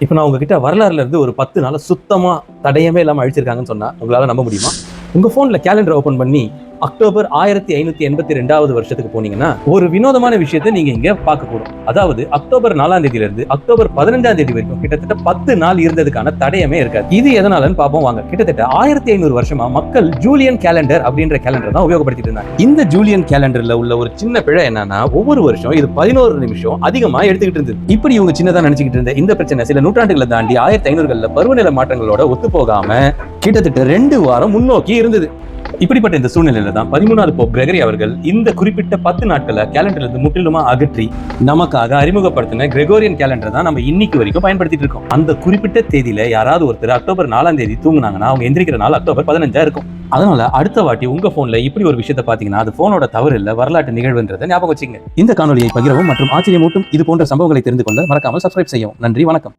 இப்போ நான் உங்ககிட்ட வரலாறுல இருந்து ஒரு 10 நாள் சுத்தமா தடயமே இல்லாம அழிச்சிருக்காங்கன்னு சொன்னா உங்களால நம்ப முடியுமா? உங்க போன்ல கேலண்டர் ஓபன் பண்ணி அக்டோபர் 1582வது வருஷத்துக்கு போனீங்கன்னா ஒரு வினோதமான விஷயத்தை நீங்க இங்க பார்க்கக்கூடும். அதாவது அக்டோபர் 4ஆம் தேதியில இருந்து அக்டோபர் 15ஆம் தேதி வரைக்கும் கிட்டத்தட்ட 10 நாள் இருந்ததுக்கான தடயமே இருக்காது. இது எதனாலன்னு பாப்போம் வாங்க. கிட்டத்தட்ட 1500 வருஷமா மக்கள் ஜூலியன் கேலண்டர் அப்படின்ற கேலண்டர் தான் உபயோகப்படுத்திட்டு இருந்தாங்க. இந்த ஜூலியன் கேலண்டர்ல உள்ள ஒரு சின்ன பிழை என்னன்னா, ஒவ்வொரு வருஷம் இது 11 நிமிஷம் அதிகமா எடுத்துக்கிட்டு இருந்தது. இப்படி இவங்க சின்னதா நினைச்சுக்கிட்டு இருந்த இந்த பிரச்சனை சில நூற்றாண்டுகளை தாண்டி 1500களில் பருவநிலை மாற்றங்களோட ஒத்து போகாம கிட்டத்தட்ட 2 வாரம் முன்னோக்கி இருந்தது. இப்படிப்பட்ட இந்த சூழ்நிலையில தான் 13வது போப் கிரெகரி அவர்கள் இந்த குறிப்பிட்ட 10 நாட்களை கேலண்டர்ல இருந்து முற்றிலுமா அகற்றி நமக்காக அறிமுகப்படுத்தின கிரெகோரியன் கேலண்டர் தான் நம்ம இன்னைக்கு வரைக்கும் பயன்படுத்திட்டு இருக்கோம். அந்த குறிப்பிட்ட தேதியில யாராவது ஒருத்தர் அக்டோபர் 4ஆம் தேதி தூங்குனாங்கன்னா அவங்க எந்திரிக்கிற நாள் அக்டோபர் 15 இருக்கும். அதனால அடுத்த வாட்டி உங்க போன்ல இப்படி ஒரு விஷயத்தை பாத்தீங்கன்னா அது போனோட தவறு இல்ல, வரலாற்று நிகழ்வுன்றதை ஞாபகம் வச்சுங்க. இந்த காணொலியை பகிரவும் மற்றும் ஆச்சரியமூட்டும் இது போன்ற சம்பவங்களை தெரிந்து கொள்ள மறக்காமல் சப்ஸ்கிரைப் செய்யவும். நன்றி, வணக்கம்.